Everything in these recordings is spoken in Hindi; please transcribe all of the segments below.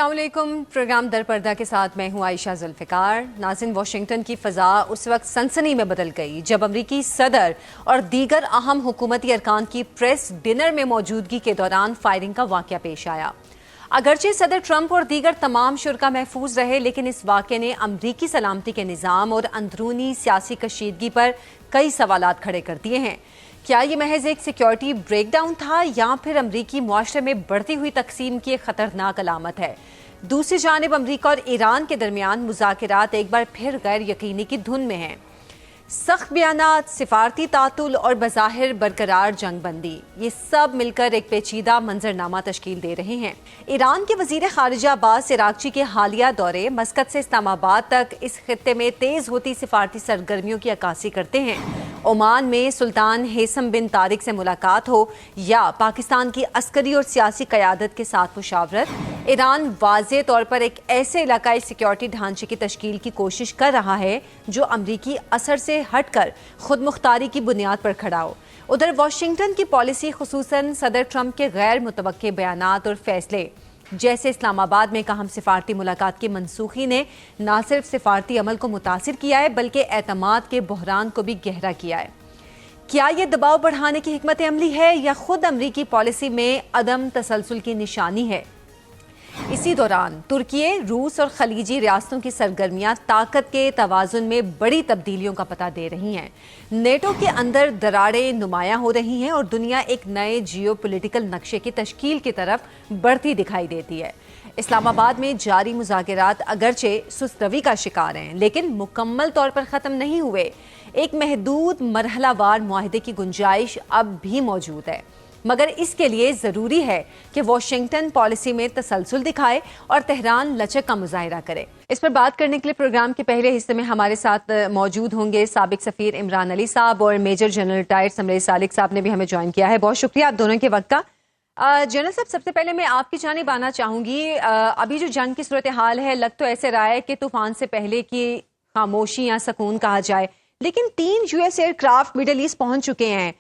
अस्सलाम वालेकुम। प्रोग्राम दर पर्दा के साथ मैं हूं आयशा जुल्फ़िकार। नाज़रीन, वाशिंगटन की फ़ज़ा उस वक्त सनसनी में बदल गई जब अमरीकी सदर और दीगर अहम हुकूमती अरकान की प्रेस डिनर में मौजूदगी के दौरान फायरिंग का वाक़या पेश आया। अगरचे सदर ट्रंप और दीगर तमाम शुरा महफूज रहे, लेकिन इस वाक़े ने अमरीकी सलामती के निज़ाम और अंदरूनी सियासी कशीदगी पर कई सवालात खड़े कर दिए हैं। क्या ये महज एक सिक्योरिटी ब्रेकडाउन था या फिर अमरीकी मुआशरे में बढ़ती हुई तकसीम की एक खतरनाक अलामत है? दूसरी जानिब अमरीका और ईरान के दरमियान मुज़ाकरात एक बार फिर गैर यकीनी की धुन में हैं। सख्त बयानात, सिफारती तातुल और बज़ाहिर बरकरार जंगबंदी, ये सब मिलकर एक पेचीदा मंजरनामा तश्कील दे रहे हैं। ईरान के वज़ीर ख़ारिजा अब्बास इराक़ची के हालिया दौरे मस्कत से इस्लामाबाद तक इस खित्ते में तेज़ होती सिफारती सरगर्मियों की अक्कासी करते हैं। ओमान में सुल्तान हैसम बिन तारिक से मुलाकात हो या पाकिस्तान की अस्करी और सियासी क़यादत के साथ मुशावरत, ईरान वाज़े तौर पर एक ऐसे इलाकाई सिक्योरिटी ढांचे की तश्कील की कोशिश कर रहा है जो अमरीकी असर से हटकर खुद मुख्तारी की बुनियाद पर खड़ा हो। उधर वाशिंगटन की पॉलिसी, खुसूसन सदर ट्रंप के गैर मुतवक्के बयानात और फैसले, जैसे इस्लामाबाद में अहम सिफारती मुलाकात की मनसूखी, ने न सिर्फ सिफारती अमल को मुतासिर किया है बल्कि एतमाद के बहरान को भी गहरा किया है। क्या यह दबाव बढ़ाने की हिकमत अमली है या खुद अमरीकी पॉलिसी में अदम तसलसल की निशानी है? इसी दौरान तुर्की, रूस और खलीजी रियासतों की सरगर्मियां ताकत के तवाजुन में बड़ी तब्दीलियों का पता दे रही हैं। नेटो के अंदर दरारें नुमायां हो रही हैं और दुनिया एक नए जियोपॉलिटिकल नक्शे की तश्कील की तरफ बढ़ती दिखाई देती है। इस्लामाबाद में जारी मुज़ाकरात अगरचे सुस्त रवी का शिकार हैं, लेकिन मुकम्मल तौर पर ख़त्म नहीं हुए। एक महदूद मरहलावार मुआहदे की गुंजाइश अब भी मौजूद है, मगर इसके लिए ज़रूरी है कि वाशिंगटन पॉलिसी में तसलसल दिखाए और तेहरान लचक का मुजाहिरा करे। इस पर बात करने के लिए प्रोग्राम के पहले हिस्से में हमारे साथ मौजूद होंगे साबिक सफ़ीर इमरान अली साहब और मेजर जनरल रिटायर्ड समरेज़ सालिक साहब ने भी हमें ज्वाइन किया है। बहुत शुक्रिया आप दोनों के वक्त का। जनरल साहब, सबसे पहले मैं आपकी जानिब आना चाहूँगी। अभी जो जंग की सूरत हाल है, लग तो ऐसे रहा है कि तूफान से पहले की खामोशी या सुकून कहा जाए, लेकिन 3 US एयरक्राफ्ट मिडल ईस्ट पहुंच चुके हैं।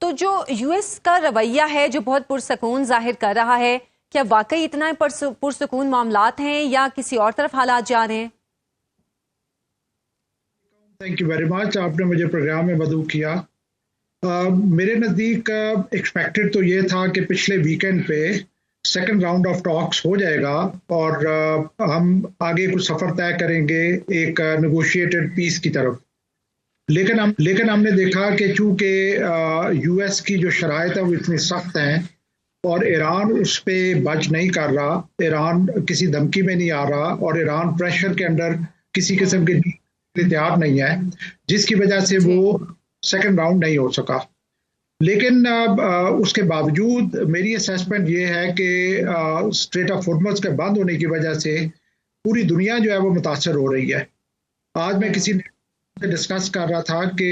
तो जो US का रवैया है जो बहुत पुरसकून जाहिर कर रहा है, क्या वाकई इतना पुरसकून मामलात हैं या किसी और तरफ हालात जा रहे हैं? थैंक यू वेरी मच, आपने मुझे प्रोग्राम में मदऊ किया। मेरे नज़दीक एक्सपेक्टेड तो ये था कि पिछले वीकेंड पे सेकंड राउंड ऑफ टॉक्स हो जाएगा और हम आगे कुछ सफ़र तय करेंगे एक नेगोशिएटेड पीस की तरफ। लेकिन हमने देखा कि चूंकि US की जो शराइत है वो इतनी सख्त हैं और ईरान उस पर बच नहीं कर रहा, ईरान किसी धमकी में नहीं आ रहा और ईरान प्रेशर के अंडर किसी किस्म के तैयार नहीं है, जिसकी वजह से वो सेकंड राउंड नहीं हो सका। लेकिन उसके बावजूद मेरी असेसमेंट ये है कि स्ट्रेट ऑफ हॉर्मुज़ के बंद होने की वजह से पूरी दुनिया जो है वो मुतासर हो रही है। आज मैं किसी ने डिस्कस कर रहा था कि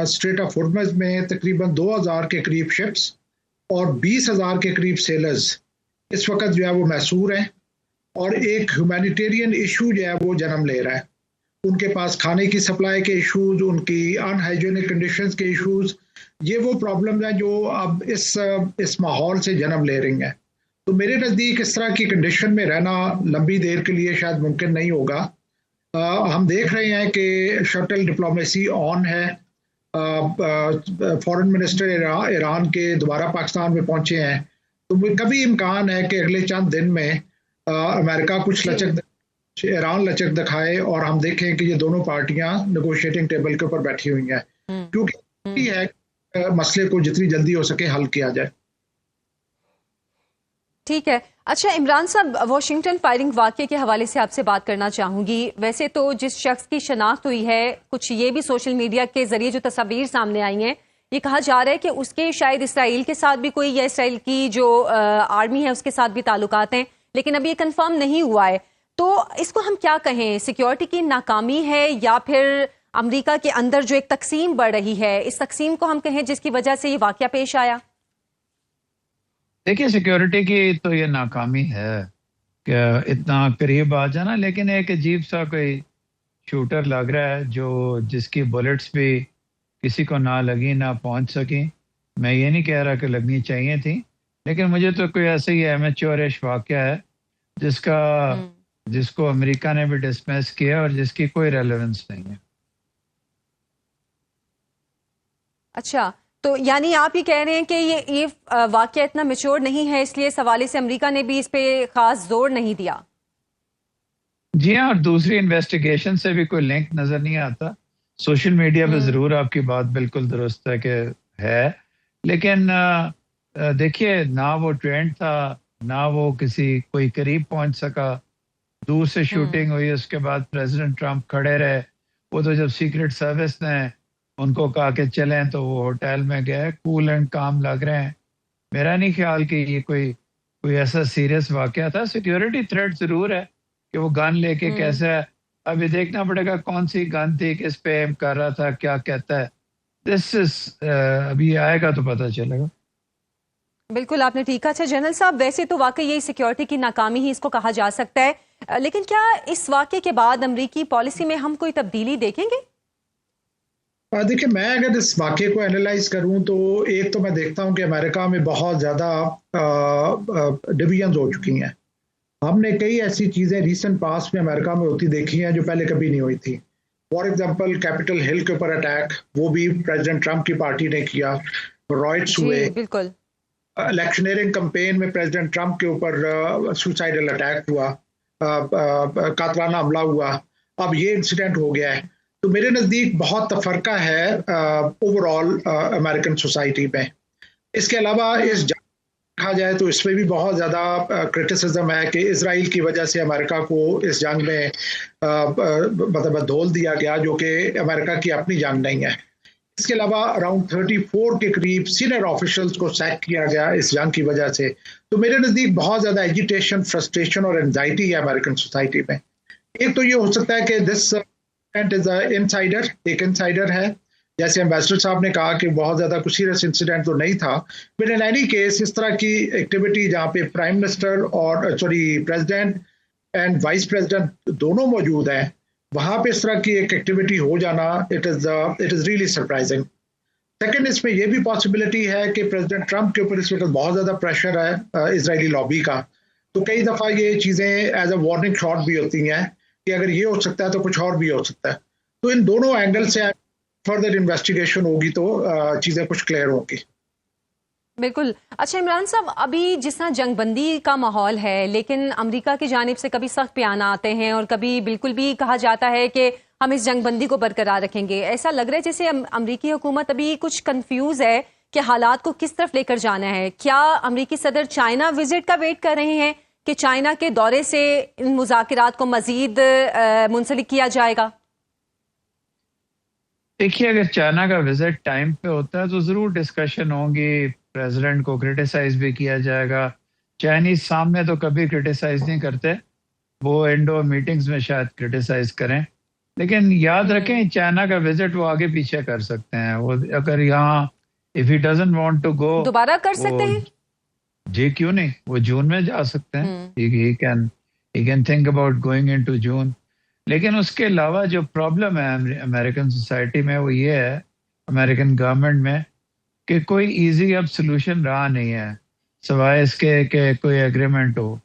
स्ट्रेट ऑफ हॉर्मुज़ में तकरीबन 2000 के करीब शिप्स और 20,000 के करीब सेलर्स इस वक्त जो है वो मैसूर हैं और एक ह्यूमैनिटेरियन इशू जो है वो जन्म ले रहा है। उनके पास खाने की सप्लाई के इश्यूज, उनकी अनहाइजीनिक कंडीशंस के इश्यूज, ये वो प्रॉब्लम है जो अब इस माहौल से जन्म ले रही हैं। तो मेरे नज़दीक इस तरह की कंडीशन में रहना लंबी देर के लिए शायद मुमकिन नहीं होगा। हम देख रहे हैं कि शटल डिप्लोमेसी ऑन है। फॉरेन मिनिस्टर ईरान के दोबारा पाकिस्तान में पहुंचे हैं, तो कभी इम्कान है कि अगले चंद दिन में अमेरिका कुछ ईरान लचक दिखाए और हम देखें कि ये दोनों पार्टियां नेगोशिएटिंग टेबल के ऊपर बैठी हुई हैं, क्योंकि है मसले को जितनी जल्दी हो सके हल किया जाए। ठीक है। अच्छा इमरान साहब, वाशिंगटन फायरिंग वाक़े के हवाले से आपसे बात करना चाहूंगी। वैसे तो जिस शख्स की शनाख्त हुई है, कुछ ये भी सोशल मीडिया के जरिए जो तस्वीर सामने आई हैं, ये कहा जा रहा है कि उसके शायद इसराइल के साथ भी कोई, या इसराइल की जो आर्मी है उसके साथ भी ताल्लुकात हैं, लेकिन अभी ये कंफर्म नहीं हुआ है। तो इसको हम क्या कहें, सिक्योरिटी की नाकामी है या फिर अमेरिका के अंदर जो एक तकसीम बढ़ रही है, इस तकसीम को हम कहें जिसकी वजह से ये वाकया पेश आया? देखिए, सिक्योरिटी की तो ये नाकामी है कि इतना करीब आ जाना, लेकिन एक अजीब सा कोई शूटर लग रहा है जो जिसकी बुलेट्स भी किसी को ना लगी ना पहुंच सकी। मैं ये नहीं कह रहा कि लगनी चाहिए थी, लेकिन मुझे तो कोई ऐसे ही एमेच्योरिश वाकया है जिसका जिसको अमेरिका ने भी डिसमिस किया और जिसकी कोई रेलेवेंस नहीं है। अच्छा, तो यानी आप ये कह रहे हैं कि ये वाकया इतना मैच्योर नहीं है, इसलिए इस हवाले से अमेरिका ने भी इस पे खास जोर नहीं दिया। जी हाँ, और दूसरी इन्वेस्टिगेशन से भी कोई लिंक नजर नहीं आता। सोशल मीडिया पे जरूर आपकी बात बिल्कुल दुरुस्त है कि है, लेकिन देखिए ना वो ट्रेंड था, ना वो किसी कोई करीब पहुंच सका। दूर से शूटिंग हुई, उसके बाद प्रेसिडेंट ट्रंप खड़े रहे। वो तो जब सीक्रेट सर्विस ने उनको कहा कि चलें तो वो होटल में गए, कूल एंड काम लग रहे हैं। मेरा नहीं ख्याल कि ये कोई ऐसा सीरियस वाकया था। सिक्योरिटी थ्रेट जरूर है कि वो गन लेके कैसे है, अभी देखना पड़ेगा कौन सी गन थी, किस पे एम कर रहा था, क्या कहता है। दिस इज अभी आएगा तो पता चलेगा। बिल्कुल, आपने ठीक कहा। अच्छा जनरल साहब, वैसे तो वाकई यही सिक्योरिटी की नाकामी ही इसको कहा जा सकता है, लेकिन क्या इस वाकये के बाद अमरीकी पॉलिसी में हम कोई तब्दीली देखेंगे? देखिए, मैं अगर इस वाक़े को एनालाइज करूं तो एक तो मैं देखता हूं कि अमेरिका में बहुत ज़्यादा डिवीजन हो चुकी हैं। हमने कई ऐसी चीज़ें रिसेंट पास्ट में अमेरिका में होती देखी हैं जो पहले कभी नहीं हुई थी। फॉर एग्जांपल कैपिटल हिल के ऊपर अटैक, वो भी प्रेसिडेंट ट्रंप की पार्टी ने किया। रॉयट्स हुए, बिल्कुल। इलेक्शनरिंग कैंपेन में प्रेसिडेंट ट्रंप के ऊपर सुसाइडल अटैक हुआ, कातलाना हमला हुआ। अब ये इंसिडेंट हो गया है। तो मेरे नज़दीक बहुत तफरका है ओवरऑल अमेरिकन सोसाइटी में। इसके अलावा इस देखा जाए तो इसमें भी बहुत ज़्यादा क्रिटिसिज्म है कि इसराइल की वजह से अमेरिका को इस जंग में मतलब धोल दिया गया, जो कि अमेरिका की अपनी जंग नहीं है। इसके अलावा अराउंड 34 के करीब सीनियर ऑफिशियल्स को सैक किया गया इस जंग की वजह से। तो मेरे नज़दीक बहुत ज़्यादा एजिटेशन, फ्रस्ट्रेशन और एंजाइटी है अमेरिकन सोसाइटी में। एक तो ये हो सकता है कि दिस इज इनसाइडर, एक इनसाइडर है, जैसे एम्बेसडर साहब ने कहा कि बहुत ज़्यादा कुछ सीरियस इंसिडेंट तो नहीं था, बट इन एनी केस इस तरह की एक्टिविटी जहाँ पे प्राइम मिनिस्टर और प्रेसिडेंट एंड वाइस प्रेसिडेंट दोनों मौजूद हैं, वहाँ पे इस तरह की एक एक्टिविटी हो जाना, it is really surprising. Second, इसमें यह भी पॉसिबिलिटी है कि प्रेसिडेंट ट्रंप के ऊपर इस वक्त बहुत ज़्यादा प्रेशर है इजरायली लॉबी का। तो कई दफ़ा ये चीज़ें एज अ वार्निंग शॉट भी होती हैं कि अगर ये हो सकता है तो कुछ और भी हो सकता है। तो इन दोनों एंगल से फर्दर इन्वेस्टिगेशन होगी तो चीज़ें कुछ क्लियर होंगी। बिल्कुल। अच्छा इमरान साहब, अभी जिस तरह जंगबंदी का माहौल है, लेकिन अमेरिका की जानिब से कभी सख्त बयान आते हैं और कभी बिल्कुल भी कहा जाता है कि हम इस जंगबंदी को बरकरार रखेंगे। ऐसा लग रहा है जैसे अमेरिकी हुकूमत अभी कुछ कंफ्यूज है कि हालात को किस तरफ लेकर जाना है। क्या अमेरिकी सदर चाइना विजिट का वेट कर रहे हैं कि चाइना के दौरे से इन मुज़ाकिरात को मजीद मुंसलिक किया जाएगा? देखिए, अगर चाइना का विजिट टाइम पे होता है तो जरूर डिस्कशन होंगी, प्रेसिडेंट को क्रिटिसाइज भी किया जाएगा। चाइनीज सामने तो कभी क्रिटिसाइज नहीं करते, वो इंडोर मीटिंग्स में शायद क्रिटिसाइज करें, लेकिन याद रखें चाइना का विजिट वो आगे पीछे कर सकते हैं। वो अगर यहाँ if he doesn't want to go दोबारा कर सकते हैं। जी क्यों नहीं, वो जून में जा सकते हैं। He can think about going into June. लेकिन उसके अलावा जो प्रॉब्लम है अमेरिकन सोसाइटी में वो ये है, अमेरिकन गवर्नमेंट में, कि कोई इजी अब सोल्यूशन रहा नहीं है सिवाय इसके कि कोई एग्रीमेंट हो।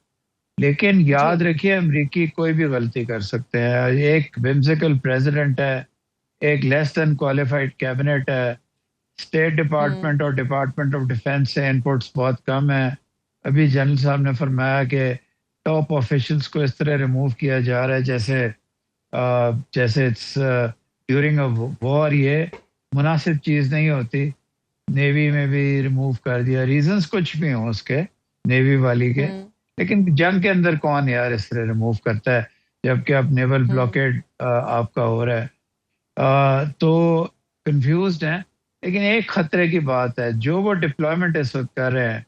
लेकिन याद रखिए, अमेरिकी कोई भी गलती कर सकते हैं। एक विम्सिकल प्रेसिडेंट है, एक लेस देन क्वालिफाइड कैबिनेट है, स्टेट डिपार्टमेंट और डिपार्टमेंट ऑफ डिफेंस से इनपुट्स बहुत कम है। अभी जनरल साहब ने फरमाया कि टॉप ऑफिशियल्स को इस तरह रिमूव किया जा रहा है जैसे इट्स ड्यूरिंग अ वॉर। ये मुनासिब चीज़ नहीं होती। नेवी में भी रिमूव कर दिया, रीजंस कुछ भी हों उसके नेवी वाली के, लेकिन जंग के अंदर कौन यार इस तरह रिमूव करता है जबकि अब नेवल ब्लॉकेड आपका हो रहा है। तो कंफ्यूज्ड हैं। लेकिन एक खतरे की बात है, जो वो डिप्लॉयमेंट इस वक्त कर रहे हैं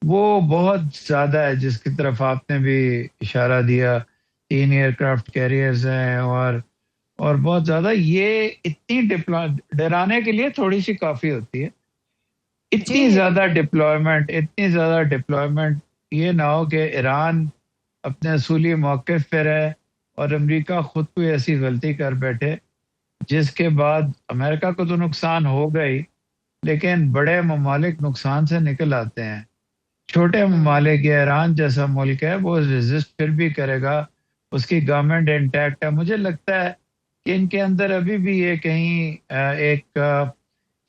वो बहुत ज़्यादा है, जिसकी तरफ आपने भी इशारा दिया। 3 एयरक्राफ्ट कैरियर्स हैं और बहुत ज़्यादा, ये इतनी डराने के लिए थोड़ी सी काफ़ी होती है। इतनी ज़्यादा डिप्लॉयमेंट ये ना हो कि ईरान अपने असूली मौक़िफ़ पे रहे और अमेरिका खुद कोई ऐसी गलती कर बैठे जिसके बाद अमेरिका को तो नुकसान हो गई, लेकिन बड़े ममालिक नुकसान से निकल आते हैं। छोटे ममालिक या ईरान जैसा मुल्क है वो रेजिस्ट फिर भी करेगा, उसकी गवर्नमेंट इंटैक्ट है। मुझे लगता है कि इनके अंदर अभी भी ये कहीं एक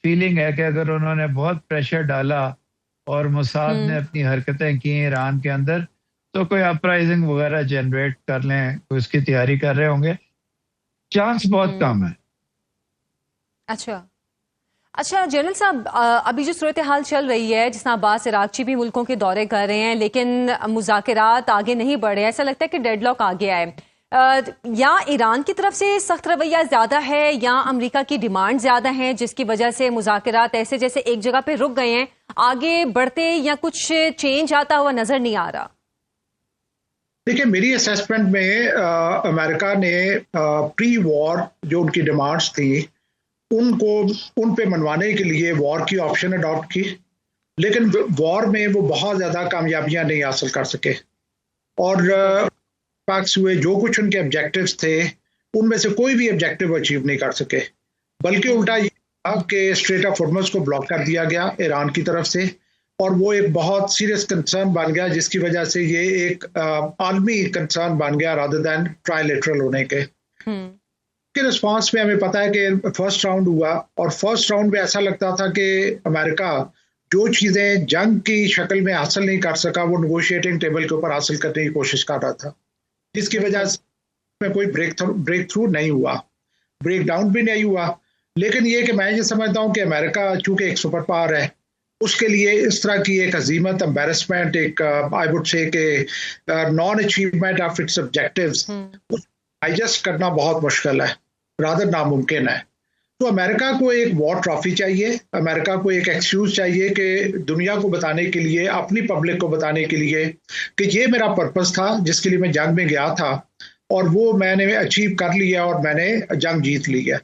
फीलिंग है कि अगर उन्होंने बहुत प्रेशर डाला और मोसाद ने अपनी हरकतें की ईरान के अंदर तो कोई अपराइजिंग वगैरह जनरेट कर लें, कोई उसकी तैयारी कर रहे होंगे। चांस बहुत कम है। अच्छा अच्छा जनरल साहब, अभी जो सूरत हाल चल रही है, जिस अब्बास इराक़ची भी मुल्कों के दौरे कर रहे हैं लेकिन मुज़ाकरात आगे नहीं बढ़ रहे, ऐसा लगता है कि डेडलॉक आ गया है। या ईरान की तरफ से सख्त रवैया ज़्यादा है या अमेरिका की डिमांड ज़्यादा है जिसकी वजह से मुज़ाकरात ऐसे जैसे एक जगह पे रुक गए हैं, आगे बढ़ते या कुछ चेंज आता हुआ नजर नहीं आ रहा? देखिए, मेरी असेसमेंट में अमेरिका ने प्री वॉर जो उनकी डिमांड्स थी उनको उन पे मनवाने के लिए वॉर की ऑप्शन अडॉप्ट की, लेकिन वॉर में वो बहुत ज़्यादा कामयाबियां नहीं हासिल कर सके और पाक्स हुए जो कुछ उनके ऑब्जेक्टिव्स थे उनमें से कोई भी ऑब्जेक्टिव अचीव नहीं कर सके, बल्कि उल्टा ये था कि स्ट्रेट ऑफ हॉर्मुज़ को ब्लॉक कर दिया गया ईरान की तरफ से और वो एक बहुत सीरियस कंसर्न बन गया, जिसकी वजह से ये एक आलमी कंसर्न बन गया रादर दैन ट्राइलेटरल होने के। के रिस्पांस में हमें पता है कि फर्स्ट राउंड हुआ और फर्स्ट राउंड में ऐसा लगता था कि अमेरिका जो चीज़ें जंग की शक्ल में हासिल नहीं कर सका वो नेगोशिएटिंग टेबल के ऊपर हासिल करने की कोशिश कर रहा था, जिसकी वजह से कोई ब्रेक थ्रू नहीं हुआ, ब्रेक डाउन भी नहीं हुआ। लेकिन ये कि मैं ये समझता हूँ कि अमेरिका चूंकि एक सुपर पावर है, उसके लिए इस तरह की एक अजीमत एम्बेरसमेंट, एक आई वुड से कि non achievement of its objectives digest करना बहुत मुश्किल है, रादर नामुमकिन है। तो अमेरिका को एक वॉर ट्रॉफी चाहिए, अमेरिका को एक एक्सक्यूज चाहिए कि दुनिया को बताने के लिए, अपनी पब्लिक को बताने के लिए कि ये मेरा पर्पस था जिसके लिए मैं जंग में गया था और वो मैंने अचीव कर लिया और मैंने जंग जीत ली है।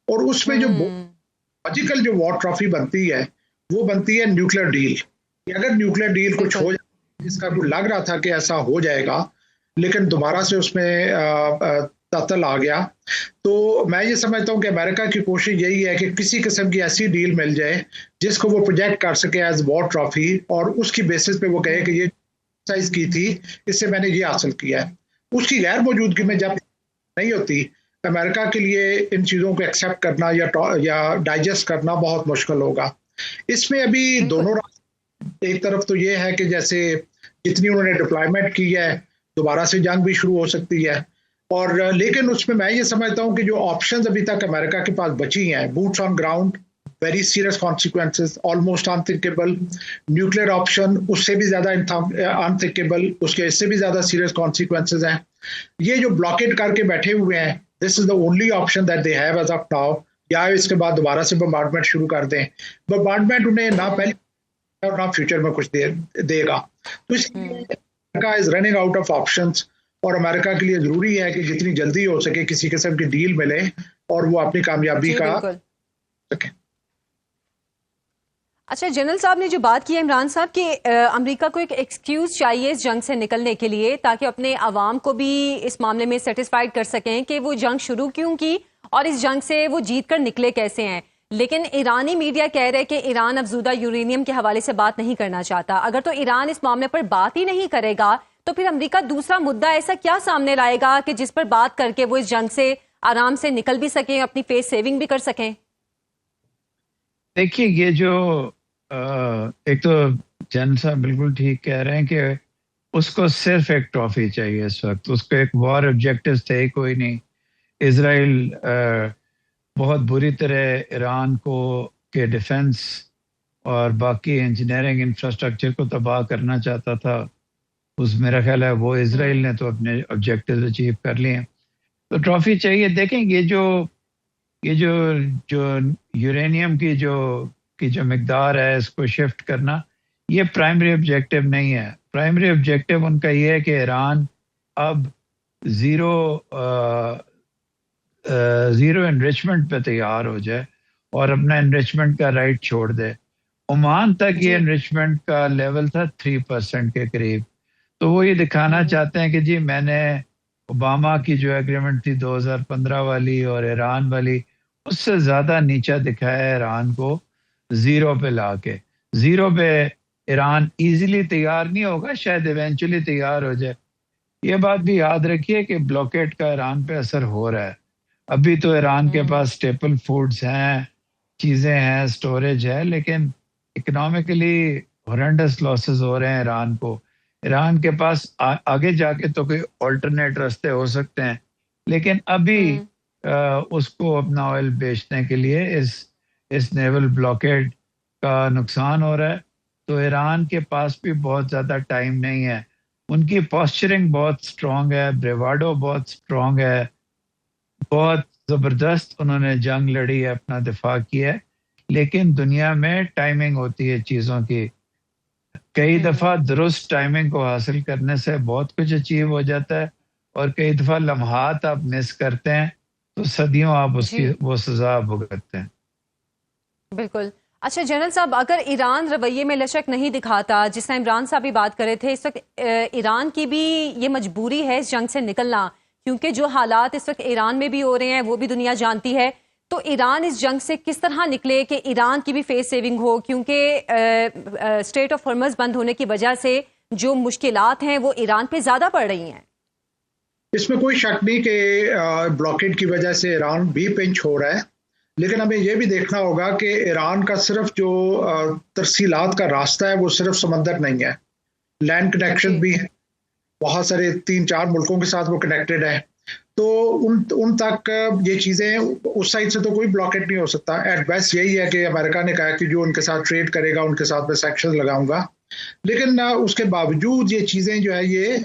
और उसमें जो लॉजिकल जो वॉर ट्रॉफी बनती है वो बनती है न्यूक्लियर डील। अगर न्यूक्लियर डील कुछ हो जाए, जिसका कुछ लग रहा था कि ऐसा हो जाएगा लेकिन दोबारा से उसमें तातल आ गया, तो मैं ये समझता हूँ कि अमेरिका की कोशिश यही है कि किसी किस्म की ऐसी डील मिल जाए जिसको वो प्रोजेक्ट कर सके एज वॉर ट्रॉफी और उसकी बेसिस पे वो कहे कि ये एक्सरसाइज की थी, इससे मैंने ये हासिल किया है। उसकी गैर मौजूदगी में जब नहीं होती, अमेरिका के लिए इन चीज़ों को एक्सेप्ट करना या डाइजेस्ट करना बहुत मुश्किल होगा। इसमें अभी दोनों, एक तरफ तो ये है कि जैसे जितनी उन्होंने डिप्लॉयमेंट की है दोबारा से जंग भी शुरू हो सकती है, और लेकिन उसमें मैं ये समझता हूँ कि जो ऑप्शंस अभी तक अमेरिका के पास बची हैं, boots on ground, very serious consequences, almost unthinkable, nuclear option उससे भी ज्यादा अनथिंकेबल, उसके इससे भी ज्यादा सीरियस कॉन्सिक्वेंसेस हैं। ये जो ब्लॉकेट करके बैठे हुए हैं, this is the only option that they have as of now. या इसके बाद दोबारा से बम्बार्डमेंट शुरू कर दें, बम्बार्डमेंट उन्हें ना पहले और ना फ्यूचर में कुछ देगा। तो इसलिए America is running out of options और अमेरिका के लिए जरूरी है कि जितनी जल्दी हो सके किसी किस्म की डील मिले और वो अपनी कामयाबी का सके। अच्छा, जनरल साहब ने जो बात की है इमरान साहब कि अमेरिका को एक एक्सक्यूज चाहिए इस जंग से निकलने के लिए, ताकि अपने अवाम को भी इस मामले में सेटिस्फाइड कर सकें कि वो जंग शुरू क्यों की और इस जंग से वो जीत कर निकले कैसे हैं। लेकिन ईरानी मीडिया कह रहे हैं कि ईरान अफजूदा यूरेनियम के हवाले से बात नहीं करना चाहता। अगर तो ईरान इस मामले पर बात ही नहीं करेगा तो फिर अमेरिका दूसरा मुद्दा ऐसा क्या सामने लाएगा कि जिस पर बात करके वो इस जंग से आराम से निकल भी सकें, अपनी फेस सेविंग भी कर सकें? देखिए, ये जो एक तो जन साहब बिल्कुल ठीक कह रहे हैं कि उसको सिर्फ एक ट्रॉफी चाहिए इस वक्त, उसको एक वॉर ऑब्जेक्टिव थे ही कोई नहीं। इसराइल बहुत बुरी तरह ईरान को के डिफेंस और बाकी इंजीनियरिंग इंफ्रास्ट्रक्चर को तबाह करना चाहता था। उस मेरा ख्याल है वो इसराइल ने तो अपने ऑब्जेक्टिव अचीव कर लिए, तो ट्रॉफी चाहिए। देखें, ये जो यूरेनियम की जो मिकदार है इसको शिफ्ट करना, ये प्राइमरी ऑब्जेक्टिव नहीं है। प्राइमरी ऑब्जेक्टिव उनका ये है कि ईरान अब जीरो एनरिचमेंट पे तैयार हो जाए और अपना एनरिचमेंट का राइट छोड़ दे। ओमान तक ये एनरिचमेंट का लेवल था 3% के करीब, तो वो ये दिखाना चाहते हैं कि जी मैंने ओबामा की जो एग्रीमेंट थी 2015 वाली और ईरान वाली, उससे ज़्यादा नीचा दिखाया है ईरान को, ज़ीरो पे ला के। ज़ीरो पे ईरान इजीली तैयार नहीं होगा, शायद इवेंचुअली तैयार हो जाए। ये बात भी याद रखिए कि ब्लॉकेट का ईरान पे असर हो रहा है। अभी तो ईरान के पास स्टेपल फूड्स हैं, चीजें हैं, स्टोरेज है, लेकिन इकोनॉमिकली हॉरेंडस लॉसेस हो रहे हैं ईरान को। ईरान के पास आगे जाके तो कोई ऑल्टरनेट रास्ते हो सकते हैं, लेकिन अभी उसको अपना ऑयल बेचने के लिए इस नेवल ब्लॉकेड का नुकसान हो रहा है। तो ईरान के पास भी बहुत ज़्यादा टाइम नहीं है। उनकी पॉस्चरिंग बहुत स्ट्रांग है, ब्रेवाडो बहुत स्ट्रांग है, बहुत ज़बरदस्त उन्होंने जंग लड़ी है, अपना दिफा किया है। लेकिन दुनिया में टाइमिंग होती है चीज़ों की। कई दफ़ा दुरुस्त टाइमिंग को हासिल करने से बहुत कुछ अचीव हो जाता है, और कई दफ़ा लम्हात आप मिस करते हैं तो सदियों आप उसकी वो सज़ा भुगतते हैं। बिल्कुल। अच्छा जनरल साहब, अगर ईरान रवैये में लचक नहीं दिखाता, जिस टाइम इमरान साहब भी बात कर रहे थे, इस वक्त ईरान की भी ये मजबूरी है इस जंग से निकलना, क्योंकि जो हालात इस वक्त ईरान में भी हो रहे हैं वो भी दुनिया जानती है। तो ईरान इस जंग से किस तरह निकले कि ईरान की भी फेस सेविंग हो, क्योंकि स्ट्रेट ऑफ हॉर्मज़ बंद होने की वजह से जो मुश्किलात हैं वो ईरान पे ज्यादा पड़ रही हैं। इसमें कोई शक नहीं कि ब्लॉकेड की वजह से ईरान भी पिंच हो रहा है, लेकिन हमें यह भी देखना होगा कि ईरान का सिर्फ जो तरसीलात का रास्ता है वो सिर्फ समंदर नहीं है, लैंड कनेक्शन भी है, बहुत सारे 3-4 मुल्कों के साथ वो कनेक्टेड है। तो उन तक ये चीज़ें, उस साइड से तो कोई ब्लॉकेट नहीं हो सकता। एट बेस्ट यही है कि अमेरिका ने कहा कि जो उनके साथ ट्रेड करेगा उनके साथ मैं सैंक्शन लगाऊंगा, लेकिन उसके बावजूद ये चीज़ें जो है ये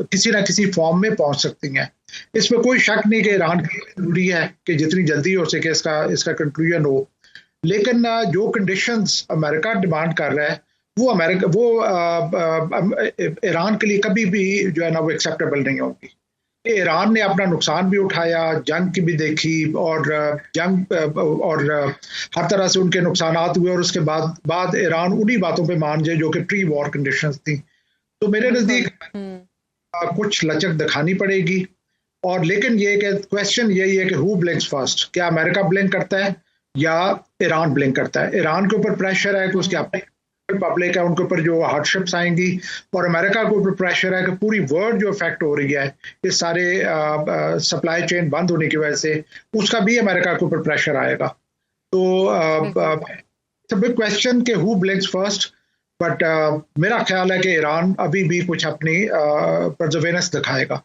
किसी ना किसी फॉर्म में पहुंच सकती हैं। इसमें कोई शक नहीं कि ईरान की जरूरी है कि जितनी जल्दी हो सके इसका कंक्लूजन हो, लेकिन जो कंडीशंस अमेरिका डिमांड कर रहा है वो ईरान के लिए कभी भी जो है ना वो एक्सेप्टेबल नहीं होगी। ईरान ने अपना नुकसान भी उठाया, जंग की भी देखी, और हर तरह से उनके नुकसानात हुए, और उसके बाद ईरान उन्हीं बातों पे मान जाए जो कि प्री वॉर कंडीशंस थी। तो मेरे नजदीक कुछ लचक दिखानी पड़ेगी, और लेकिन ये कि क्वेश्चन यही है कि हु ब्लिंक्स फर्स्ट, क्या अमेरिका ब्लिंक करता है या ईरान ब्लिंक करता है। ईरान के ऊपर प्रेशर है कि उसके अपने पब्लिक है, उनके ऊपर जो हार्डशिप्स आएंगी, और अमेरिका के ऊपर प्रेशर है कि पूरी वर्ल्ड जो इफेक्ट हो रही है इस सारे सप्लाई चेन बंद होने की वजह से, उसका भी अमेरिका के ऊपर प्रेशर आएगा। तो इट्स अ बिग क्वेश्चन कि हु ब्लिंक्स फर्स्ट, बट मेरा ख्याल है कि ईरान अभी भी कुछ अपनी परजवेनेंस दिखाएगा।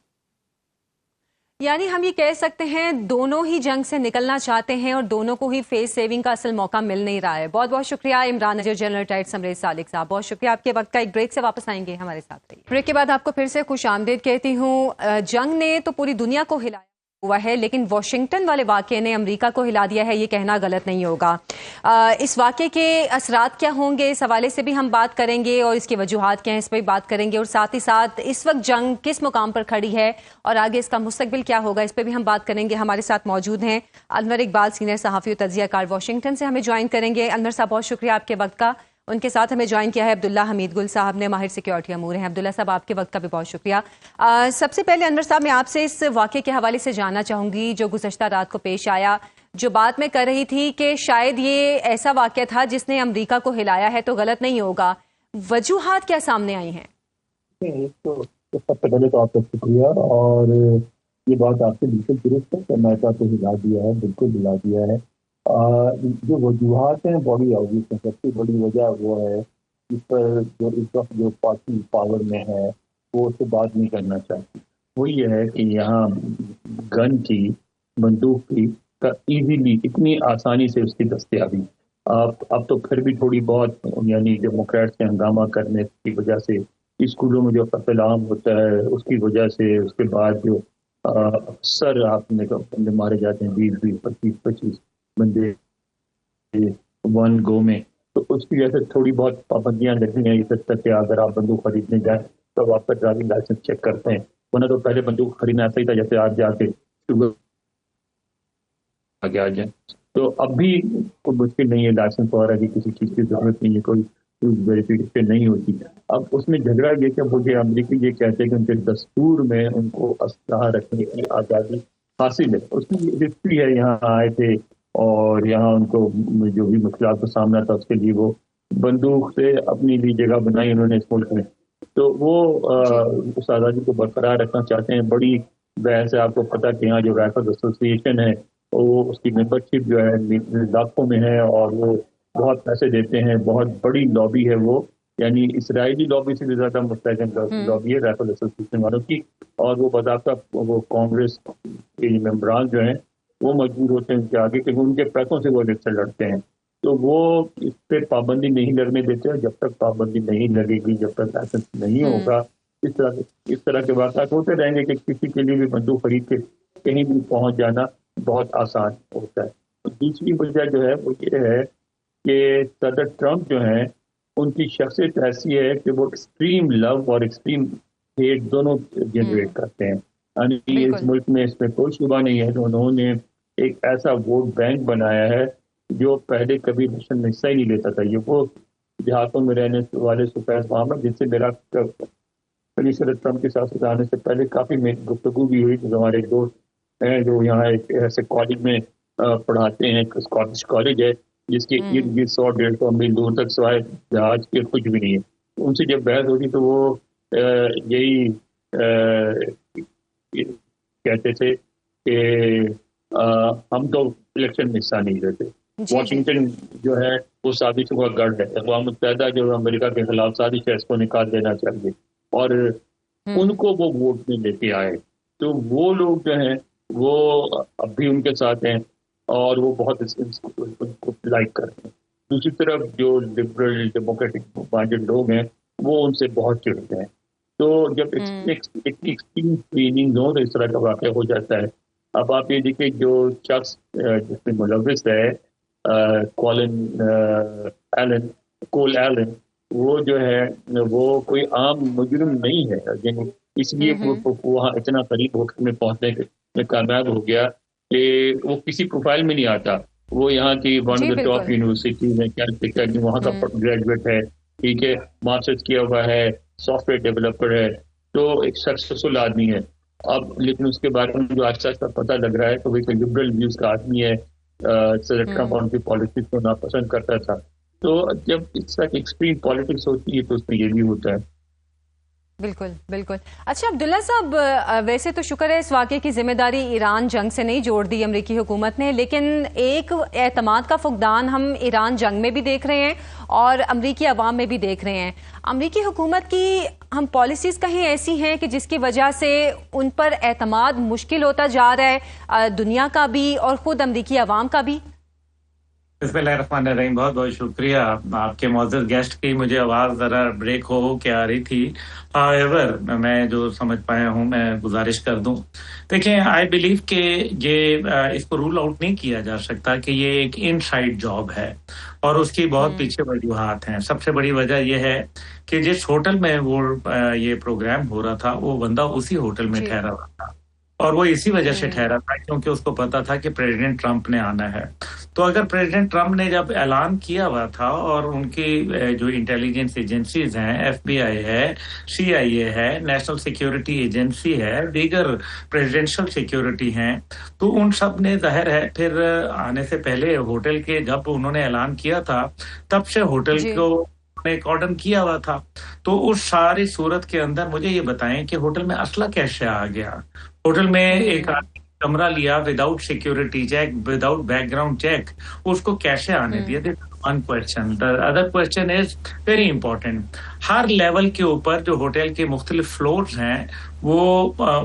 यानी हम ये कह सकते हैं दोनों ही जंग से निकलना चाहते हैं और दोनों को ही फेस सेविंग का असल मौका मिल नहीं रहा है। बहुत बहुत शुक्रिया इमरान नज़ीर, जनरल रिटायर्ड समरेश सालिक साहब, बहुत शुक्रिया आपके वक्त का। एक ब्रेक से वापस आएंगे, हमारे साथ रहिए। ब्रेक के बाद आपको फिर से खुश आमदीद कहती हूँ। जंग ने तो पूरी दुनिया को हिलाया हुआ है, लेकिन वॉशिंगटन वाले वाक़े ने अमेरिका को हिला दिया है, ये कहना गलत नहीं होगा। इस वाक़े के असरात क्या होंगे, इस हवाले से भी हम बात करेंगे, और इसकी वजूहात क्या हैं इस पर भी बात करेंगे, और साथ ही साथ इस वक्त जंग किस मुकाम पर खड़ी है और आगे इसका मुस्तकबिल क्या होगा, इस पर भी हम बात करेंगे। हमारे साथ मौजूद हैं अनवर इकबाल, सीनियर सहाफ़ी और तज्ज़ियाकार, वॉशिंगटन से हमें ज्वाइन करेंगे। अनवर साहब बहुत शुक्रिया आपके वक्त का। उनके साथ हमें ज्वाइन किया है अब्दुल्ला हमीद गुल साहब ने, माहिर सिक्योरिटी अमूर हैं। अब्दुल्ला साहब आपके वक्त का भी बहुत शुक्रिया। सबसे पहले अनवर साहब, मैं आपसे इस वाक़े के हवाले से जानना चाहूँगी जो गुज़श्ता रात को पेश आया, जो बात मैं कर रही थी कि शायद ये ऐसा वाक़या था जिसने अमेरिका को हिलाया है, तो गलत नहीं होगा। वजूहात क्या सामने आई हैं? तो सबसे पहले तो आपका शुक्रिया, और ये बात आपसे बिल्कुल दुरुस्त है कि अमेरिका को हिला दिया है, बिल्कुल हिला दिया है। जो वजूहात हैं बड़ी ऑब्वियस है। सबसे बड़ी वजह वो है इस पर जो इस वक्त जो पार्टी पावर में है वो उससे बात नहीं करना चाहती। वो ये है कि यहाँ गन की, बंदूक की इजीली, इतनी आसानी से उसकी दस्तयाबी, अब तो फिर भी थोड़ी बहुत, यानी डेमोक्रेट्स के हंगामा करने की वजह से स्कूलों में जो कत्ल आम होता है उसकी वजह से, उसके बाद जो अक्सर आपने बंदे मारे जाते हैं, 20-20, 25-25 बंदे वन गो में, तो उसकी वजह से थोड़ी बहुत पाबंदियां लगी हैं। इस तक कि अगर आप बंदूक खरीदने जाए तो आपका ड्राइविंग लाइसेंस चेक करते हैं, वरना तो पहले बंदूक खरीदना ऐसा ही था जैसे आप जाके शुगर आगे आ जाए। तो अब भी कोई मुश्किल नहीं है, लाइसेंस वगैरह की किसी चीज़ की जरूरत नहीं है, कोई वेरिफिकेशन नहीं होती। अब उसमें झगड़ा ये कि मुझे अमरीकी ये कहते हैं कि उनके दस्तूर में उनको असलहा रखने की आज़ादी हासिल है, उसकी हिस्ट्री है, यहाँ आए थे और यहाँ उनको जो भी मुश्किलात का सामना था उसके लिए वो बंदूक से अपनी भी जगह बनाई उन्होंने इस मुल्क में। तो वो उस आज़ादी को बरकरार रखना चाहते हैं। बड़ी बहस है, आपको पता कि यहाँ जो राइफल एसोसिएशन है वो उसकी मेंबरशिप जो है लाखों में है और वो बहुत पैसे देते हैं, बहुत बड़ी लॉबी है वो, यानी इसराइली लॉबी से भी ज्यादा मुस्तहकम लॉबी है राइफल एसोसिएशन वालों की। और वो बज़ाब्ता वो कांग्रेस के मेंबरान जो हैं वो मजबूर होते हैं उनके आगे, क्योंकि उनके पैसों से वो इलेक्शन लड़ते हैं। तो वो इस पे पाबंदी नहीं लगने देते हैं। जब तक पाबंदी नहीं लगेगी, जब तक लाइसेंस नहीं होगा, इस तरह के वाक़यात होते रहेंगे कि किसी के लिए भी बंदूक खरीद के कहीं भी पहुंच जाना बहुत आसान होता है। तो दूसरी वजह जो है वो ये है कि सदर ट्रंप जो है उनकी शख्सियत ऐसी है कि वो एक्सट्रीम लव और एक्सट्रीम हेट दोनों जनरेट करते हैं। यानी इस मुल्क में इसमें कोई शुबा नहीं है तो उन्होंने एक ऐसा वोट बैंक बनाया है जो पहले कभी इलेक्शन में हिस्सा ही नहीं लेता था। ये वो देहातों में रहने वाले सुफैज मोहम्मद, जिससे मेरा सदर ट्रंप के साथ आने से पहले काफ़ी मेरी गुफ्तगू भी हुई। तो हमारे दोस्त हैं जो यहाँ एक ऐसे कॉलेज में पढ़ाते हैं, स्कॉटिश कॉलेज है जिसके इर्द गिर्द 100-150 मील दूर तक सिवाय जहाज के कुछ भी नहीं है। उनसे जब बहस होती तो वो यही कहते थे कि हम तो इलेक्शन में हिस्सा नहीं लेते। वॉशिंगटन जो है वो साजिशों का गढ़ है। अक़वाम मुत्तहिदा जो अमेरिका के खिलाफ साजिश है इसको निकाल देना चाहिए और उनको वो वोट में लेके आए। तो वो लोग जो हैं वो अब भी उनके साथ हैं और वो बहुत उनको लाइक करते हैं। दूसरी तरफ जो लिबरल डेमोक्रेटिक माइंडेड लोग हैं वो उनसे बहुत चिढ़ते हैं। तो जब एक्सट्रीम फीलिंग हो तो इस तरह का वाक़या हो जाता है। अब आप ये देखिए जो शख्स जिसमें मुलविस है कोल एलन, वो जो है वो कोई आम मुजरिम नहीं है, यानी इसलिए वो वहाँ इतना करीब होकर में पहुंचने में कामयाब हो गया कि वो किसी प्रोफाइल में नहीं आता। वो यहाँ की one of the top university में कैलकटा वहाँ का ग्रेजुएट है, ठीक है, मास्टर्स किया हुआ है, सॉफ्टवेयर डेवलपर है, तो एक सक्सेसफुल आदमी है। अब लेकिन उसके बारे में जो आस्ता आस्ता पता लग रहा है तो वो एक लिबरल व्यूज का आदमी है। सदर ट्रंप उनकी पॉलिटिक्स को नापसंद करता था। तो जब इस तरह की एक्सट्रीम पॉलिटिक्स होती है तो उसमें ये भी होता है। बिल्कुल बिल्कुल। अच्छा अब्दुल्ला साहब, वैसे तो शुक्र है इस वाक़े की जिम्मेदारी ईरान जंग से नहीं जोड़ दी अमरीकी हुकूमत ने, लेकिन एक एतमाद का फुकदान हम ईरान जंग में भी देख रहे हैं और अमरीकी अवाम में भी देख रहे हैं। अमरीकी हुकूमत की हम पॉलिसीज़ कहीं ऐसी हैं कि जिसकी वजह से उन पर एतमाद मुश्किल होता जा रहा है, दुनिया का भी और ख़ुद अमरीकी अवाम का भी। बिस्मिल्लाहिर्रहमानिर्रहीम, बहुत बहुत शुक्रिया आपके मौजूद गेस्ट की। मुझे आवाज़ ज़रा ब्रेक हो के आ रही थी। हाउएवर मैं जो समझ पाया हूँ मैं गुजारिश कर दूं। देखिए, आई बिलीव कि ये इसको रूल आउट नहीं किया जा सकता कि ये एक इनसाइड जॉब है और उसकी बहुत पीछे वजूहात हैं। सबसे बड़ी वजह यह है कि जिस होटल में वो ये प्रोग्राम हो रहा था वो बंदा उसी होटल में ठहरा हुआ था और वो इसी वजह से ठहरा था क्योंकि उसको पता था कि प्रेसिडेंट ट्रंप ने आना है। तो अगर प्रेसिडेंट ट्रंप ने जब ऐलान किया हुआ था और उनकी जो इंटेलिजेंस एजेंसीज हैं, FBI है, CIA है, नेशनल सिक्योरिटी एजेंसी है, दीगर प्रेसिडेंशियल सिक्योरिटी हैं, तो उन सब ने जाहिर है फिर आने से पहले होटल के जब उन्होंने ऐलान किया था तब से होटल को कॉर्डन किया हुआ था। तो उस सारी सूरत के अंदर मुझे ये बताएं कि होटल में असला कैसे आ गया। होटल में एक कमरा लिया without security check, without background check, उसको कैसे आने दिया? This one question. The other question is very important. हर लेवल के ऊपर जो होटल के मुख्तलिफ फ्लोर्स हैं वो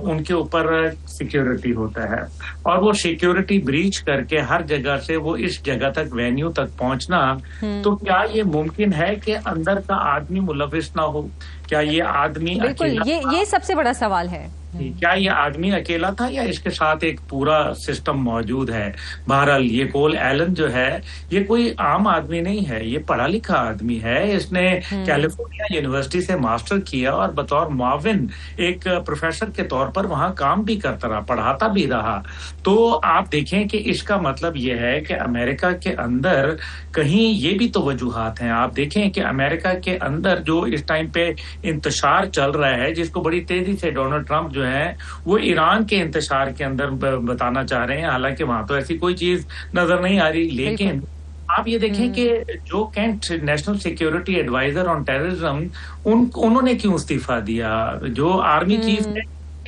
उनके ऊपर सिक्योरिटी होता है और वो सिक्योरिटी ब्रीच करके हर जगह से वो इस जगह तक, वेन्यू तक पहुंचना, तो क्या ये मुमकिन है कि अंदर का आदमी मुलविस ना हो? क्या ये आदमी बिल्कुल, ये सबसे बड़ा सवाल है। क्या ये आदमी अकेला था या इसके साथ एक पूरा सिस्टम मौजूद है? बहरहाल ये कोल एलन जो है ये कोई आम आदमी नहीं है, ये पढ़ा लिखा आदमी है। इसने कैलिफोर्निया यूनिवर्सिटी से मास्टर किया और बतौर मुआविन एक प्रोफेसर के तौर पर वहां काम भी करता रहा, पढ़ाता भी रहा। तो आप देखें कि इसका मतलब ये है कि अमेरिका के अंदर कहीं ये भी तो वजूहात हैं। आप देखें कि अमेरिका के अंदर जो इस टाइम पे इंतशार चल रहा है, जिसको बड़ी तेजी से डोनाल्ड ट्रंप जो है वो ईरान के इंतशार के अंदर बताना चाह रहे हैं, हालांकि वहां तो ऐसी कोई चीज नजर नहीं आ रही। लेकिन आप ये देखें कि Joe Kent national security adviser on terrorism उन्होंने क्यों इस्तीफा दिया, जो आर्मी चीफ थे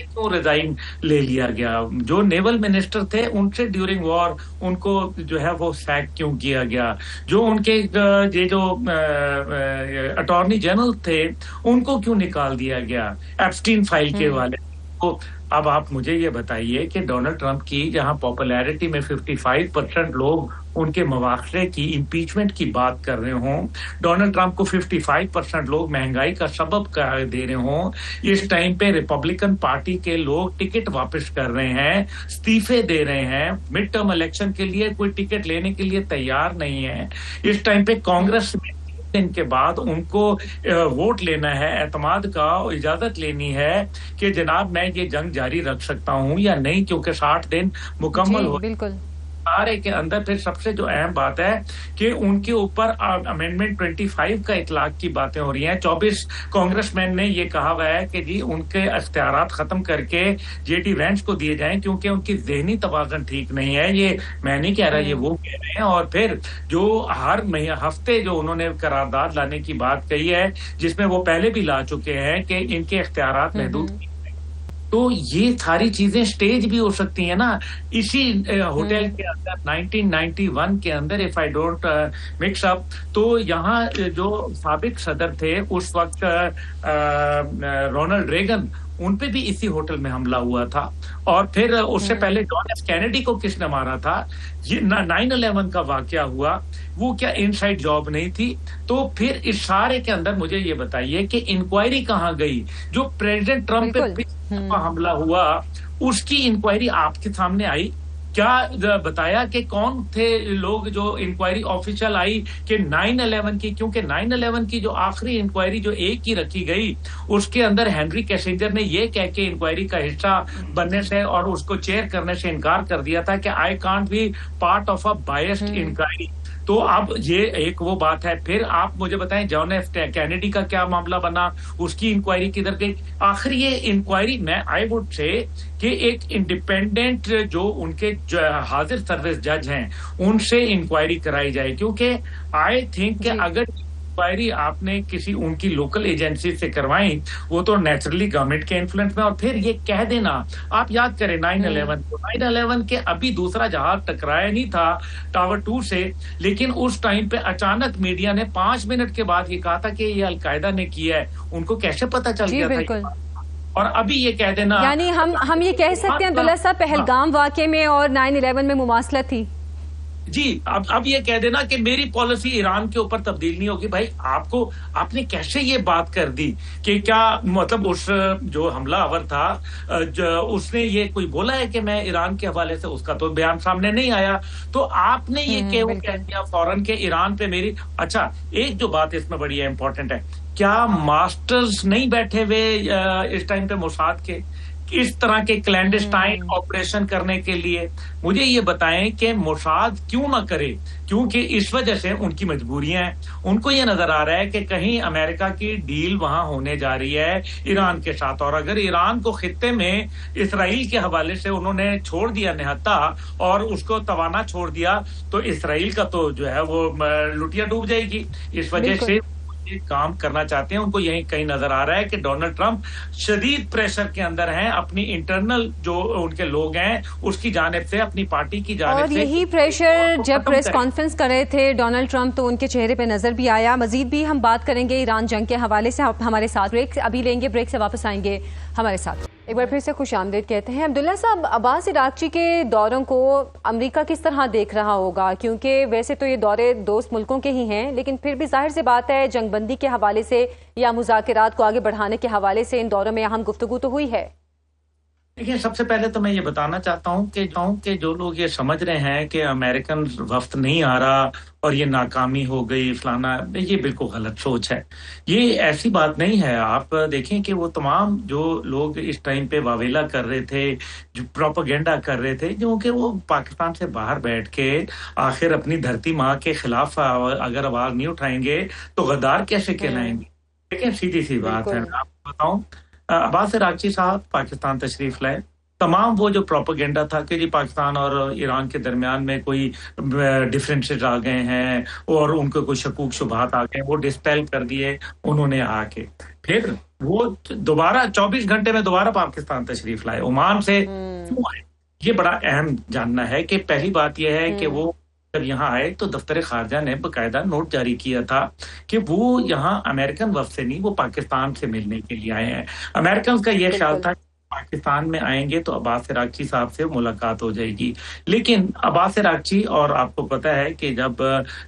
क्यों रिजाइन ले लिया गया, जो नेवल मिनिस्टर थे उनसे ड्यूरिंग वॉर उनको जो है वो सैक क्यों किया गया, जो उनके ये जो अटॉर्नी जनरल थे उनको क्यों निकाल दिया गया एप्स्टीन फाइल के वाले। तो अब आप मुझे ये बताइए कि डोनाल्ड ट्रंप की जहां पॉपुलैरिटी में 55% लोग उनके मवाखले की इम्पीचमेंट की बात कर रहे हों, डोनाल्ड ट्रंप को 55% लोग महंगाई का सबब करार दे रहे हों, इस टाइम पे रिपब्लिकन पार्टी के लोग टिकट वापस कर रहे हैं, इस्तीफे दे रहे हैं, मिड टर्म इलेक्शन के लिए कोई टिकट लेने के लिए तैयार नहीं है, इस टाइम पे कांग्रेस में दिन के बाद उनको वोट लेना है, एतमाद का इजाजत लेनी है कि जनाब मैं ये जंग जारी रख सकता हूं या नहीं, क्योंकि 60 दिन मुकम्मल हो बिल्कुल सारे के अंदर। फिर सबसे जो अहम बात है कि उनके ऊपर अमेंडमेंट 25 का इतलाक की बातें हो रही हैं। 24 कांग्रेसमैन ने ये कहा हुआ है कि जी उनके अख्तियारात खत्म करके जेडी वेंस को दिए जाएं, क्योंकि उनकी ज़हनी तवाज़ुन ठीक नहीं है। ये मैं नहीं कह रहा, ये वो कह रहे हैं। और फिर जो हर हफ्ते जो उन्होंने करारदाद लाने की बात कही है, जिसमें वो पहले भी ला चुके हैं कि इनके अख्तियारात महदूद, तो ये सारी चीजें स्टेज भी हो सकती है ना इसी होटल के अंदर 1991 के अंदर, if I don't mix up. तो यहाँ जो साबिक सदर थे उस वक्त रोनाल्ड रेगन, उन पे भी इसी होटल में हमला हुआ था। और फिर उससे पहले जॉन एफ कैनेडी को किसने मारा था, ये 9/11 का वाकया हुआ, वो क्या इनसाइड जॉब नहीं थी? तो फिर इस सारे के अंदर मुझे ये बताइए कि इंक्वायरी कहाँ गई? जो प्रेसिडेंट ट्रंप पे हमला हुआ उसकी इंक्वायरी आपके सामने आई क्या? बताया कि कौन थे लोग जो इंक्वायरी ऑफिशियल आई कि 9/11 की, क्योंकि 9/11 की जो आखिरी इंक्वायरी जो एक ही रखी गई उसके अंदर हेनरी किसिंजर ने ये कह के इंक्वायरी का हिस्सा बनने से और उसको चेयर करने से इनकार कर दिया था कि I can't be part of a biased inquiry. तो अब ये एक वो बात है। फिर आप मुझे बताएं जॉन एफ कैनेडी का क्या मामला बना, उसकी इंक्वायरी किधर गई? आखिर ये इंक्वायरी मैं आई वुड से कि एक इंडिपेंडेंट जो उनके हाजिर सर्विस जज हैं उनसे इंक्वायरी कराई जाए, क्योंकि आई थिंक कि अगर इंक्वायरी आपने किसी उनकी लोकल एजेंसी से करवाई वो तो नेचुरली गवर्नमेंट के इन्फ्लुएंस में। और फिर ये कह देना, आप याद करें 9/11 को, 9/11 के अभी दूसरा जहाज टकराया नहीं था टावर 2 से, लेकिन उस टाइम पे अचानक मीडिया ने 5 मिनट के बाद ये कहा था कि ये अलकायदा ने किया है। उनको कैसे पता चल गया था? और अभी ये कह देना, यानी हम ये कह सकते हैं अब्दुल्ला साहब पहलगाम वाकये में और 9/11 में मुमासलत थी जी। अब ये कह देना कि मेरी पॉलिसी ईरान के ऊपर तब्दील नहीं होगी। भाई आपने कैसे ये बात कर दी कि क्या मतलब उस जो हमलावर था उसने ये कोई बोला है कि मैं ईरान के हवाले से, उसका तो बयान सामने नहीं आया। तो आपने ये कह दिया फौरन के ईरान पे मेरी। अच्छा, एक जो बात इसमें बड़ी इंपॉर्टेंट है, क्या मास्टर्स नहीं बैठे हुए इस टाइम पे मोसाद के इस तरह के क्लैंडस्टाइन ऑपरेशन करने के लिए? मुझे ये बताएं कि मोसाद क्यों ना करे, क्योंकि इस वजह से उनकी मजबूरियां हैं। उनको ये नजर आ रहा है कि कहीं अमेरिका की डील वहां होने जा रही है ईरान के साथ, और अगर ईरान को खित्ते में इसराइल के हवाले से उन्होंने छोड़ दिया निहत्ता और उसको तवाना छोड़ दिया, तो इसराइल का तो जो है वो लुटिया डूब जाएगी। इस वजह से काम करना चाहते हैं। उनको यही कहीं नजर आ रहा है कि डोनाल्ड ट्रंप शदीद प्रेशर के अंदर हैं, अपनी इंटरनल जो उनके लोग हैं उसकी जानिब से, अपनी पार्टी की जानिब से। और यही प्रेशर जब प्रेस कॉन्फ्रेंस कर रहे थे डोनाल्ड ट्रंप, तो उनके चेहरे पे नजर भी आया। मजीद भी हम बात करेंगे ईरान जंग के हवाले से। हमारे साथ ब्रेक अभी लेंगे, ब्रेक से वापस आएंगे हमारे साथ। एक बार फिर से खुश आमदीद कहते हैं। अब्दुल्ला साहब, अब्बास इराक्ची के दौरों को अमेरिका किस तरह देख रहा होगा? क्योंकि वैसे तो ये दौरे दोस्त मुल्कों के ही हैं, लेकिन फिर भी जाहिर सी बात है जंगबंदी के हवाले से या मुज़ाकरात को आगे बढ़ाने के हवाले से इन दौरों में अहम गुफ्तगू तो हुई है। देखिए, सबसे पहले तो मैं ये बताना चाहता हूँ कि जो लोग ये समझ रहे हैं कि अमेरिकन वफ्द नहीं आ रहा और ये नाकामी हो गई फलाना, ये बिल्कुल गलत सोच है। ये ऐसी बात नहीं है। आप देखें कि वो तमाम जो लोग इस टाइम पे वावेला कर रहे थे, जो प्रोपेगेंडा कर रहे थे, जो कि वो पाकिस्तान से बाहर बैठ के आखिर अपनी धरती माँ के खिलाफ अगर आवाज नहीं उठाएंगे तो गद्दार कैसे कहलाएंगे? लेकिन सीधी सी बात है, मैं आपको बताऊं, अब्बास इराक्ची साहब पाकिस्तान तशरीफ लाए, तमाम वो जो प्रोपेगेंडा था कि जी पाकिस्तान और ईरान के दरमियान में कोई डिफरेंसेस आ गए हैं और उनको कोई शकूक शुबहात आ गए, वो डिस्पेल कर दिए उन्होंने आके। फिर वो दोबारा 24 घंटे में दोबारा पाकिस्तान तशरीफ लाए। ओमान से क्यों आए, ये बड़ा अहम जानना है कि पहली बात यह है कि वो जब यहाँ आए तो दफ्तर खारजा ने बाकायदा नोट जारी किया था कि वो यहाँ अमेरिकन वफ्द से नहीं, वो पाकिस्तान से मिलने के लिए आए हैं। अमेरिकन का यह ख्याल था पाकिस्तान में आएंगे तो अब्बास इराक़ची साहब से मुलाकात हो जाएगी, लेकिन अब्बास इराक़ची, और आपको पता है कि जब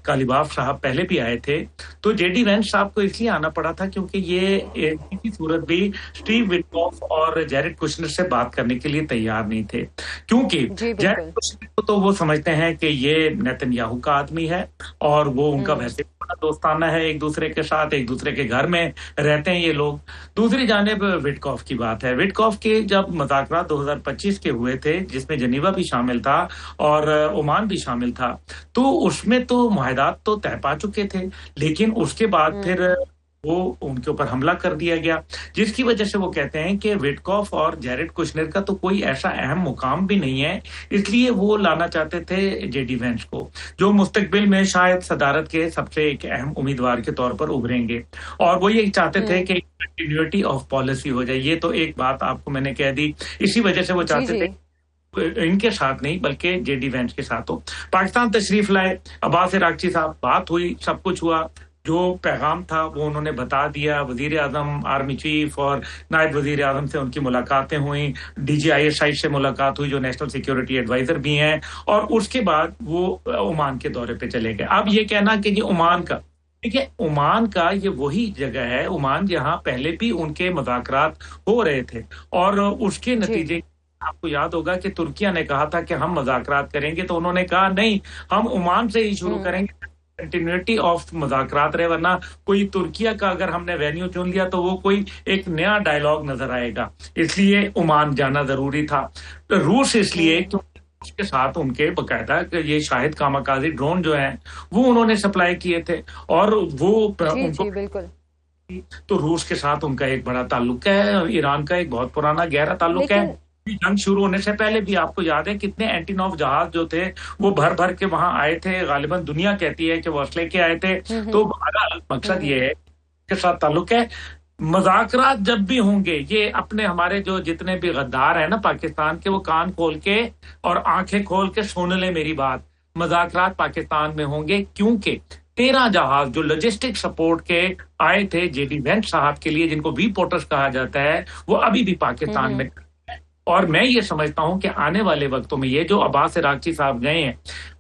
कालीबाफ साहब पहले भी आए थे तो जेडी वेंस साहब को इसलिए आना पड़ा था क्योंकि ये किसी सूरत भी स्टीव विटकॉफ और जैरेड कुशनर से बात करने के लिए तैयार नहीं थे, क्योंकि जैरेड कुशनर को तो वो समझते हैं कि ये नेतन्याहू का आदमी है और वो उनका वैसे बड़ा दोस्ताना है, एक दूसरे के साथ, एक दूसरे के घर में रहते हैं ये लोग। दूसरी जानिब विटकॉफ की बात है। विटकॉफ के जब मुज़ाकरात 2025 के हुए थे जिसमें जनीवा भी शामिल था और ओमान भी शामिल था, तो उसमें तो मुआहदात तो तय पा चुके थे, लेकिन उसके बाद फिर वो उनके ऊपर हमला कर दिया गया, जिसकी वजह से वो कहते हैं कि विटकॉफ और जैरेड कुशनर का तो कोई ऐसा अहम मुकाम भी नहीं है, इसलिए वो लाना चाहते थे जेडी वेंस को, जो मुस्तकबिल में शायद सदारत के सबसे एक अहम उम्मीदवार के तौर पर उभरेंगे। और वो ये चाहते थे कि कंटिन्यूटी ऑफ पॉलिसी हो जाए। ये तो एक बात आपको मैंने कह दी, इसी वजह से वो चाहते थे इनके साथ नहीं बल्कि जेडी वेंस के साथ हो। पाकिस्तान तशरीफ लाए, अब्बास इराक़ची साहब, बात हुई, सब कुछ हुआ, जो पैगाम था वो उन्होंने बता दिया। वजीर आजम, आर्मी चीफ और नायब वजीर आजम से उनकी मुलाकातें हुई, DGISI से मुलाकात हुई जो नेशनल सिक्योरिटी एडवाइजर भी हैं, और उसके बाद वो ओमान के दौरे पे चले गए। अब ये कहना कि ये ओमान का, देखिए ओमान का ये वही जगह है, ओमान जहां पहले भी उनके मुज़ाकरात हो रहे थे और उसके नतीजे आपको याद होगा कि तुर्किया ने कहा था कि हम मुज़ाकरात करेंगे, तो उन्होंने कहा नहीं, हम ओमान से ही शुरू करेंगे, कंटिन्यूटी ऑफ मुज़ाकरात रहे, वरना कोई तुर्किया का अगर हमने वेन्यू चुन लिया तो वो कोई एक नया डायलॉग नजर आएगा, इसलिए ओमान जाना जरूरी था। तो रूस इसलिए क्योंकि उसके साथ उनके बाकायदा ये शाहिद कामाकाजी ड्रोन जो हैं वो उन्होंने सप्लाई किए थे और वो उनको बिल्कुल, तो रूस के साथ उनका एक बड़ा ताल्लुक है, ईरान का एक बहुत पुराना गहरा ताल्लुक है। जंग शुरू होने से पहले भी आपको याद है कितने एंटीनॉव जहाज जो थे वो भर भर के वहां आए थे, गालिबन दुनिया कहती है कि वो असले के आए थे। तो मकसद ये है के साथ ताल्लुक है। मुज़ाकरात जब भी होंगे, ये अपने हमारे जो जितने भी गद्दार है ना पाकिस्तान के, वो कान खोल के और आंखें खोल के सुन ले मेरी बात, मुज़ाकरात पाकिस्तान में होंगे, क्योंकि 13 जहाज जो लॉजिस्टिक सपोर्ट के आए थे जेडी वेंस साहब के लिए, जिनको वी पोर्टर्स कहा जाता है, वो अभी भी पाकिस्तान में। और मैं ये समझता हूं कि आने वाले वक्तों में ये जो अब्बास इराक़ची साहब गए हैं,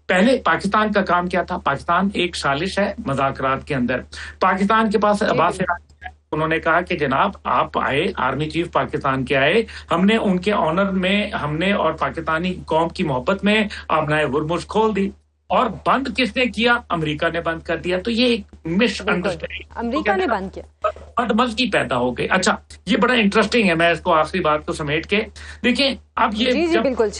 पहले पाकिस्तान का काम क्या था? पाकिस्तान एक साजिश है मुज़ाकरात के अंदर। पाकिस्तान के पास अब्बास इराक़ची, उन्होंने कहा कि जनाब आप आए, आर्मी चीफ पाकिस्तान के आए, हमने उनके ऑनर में, हमने और पाकिस्तानी कौम की मोहब्बत में आपने हुर्मुज़ खोल दी। और बंद किसने किया? अमेरिका ने बंद कर दिया। तो ये एक मिसअंडरस्टैंडिंग अमेरिका ने बंद किया, बदमज़गी पैदा हो गई। अच्छा, ये बड़ा इंटरेस्टिंग है, मैं इसको आखिरी बात को समेट के देखिए, अब ये जी बिल्कुल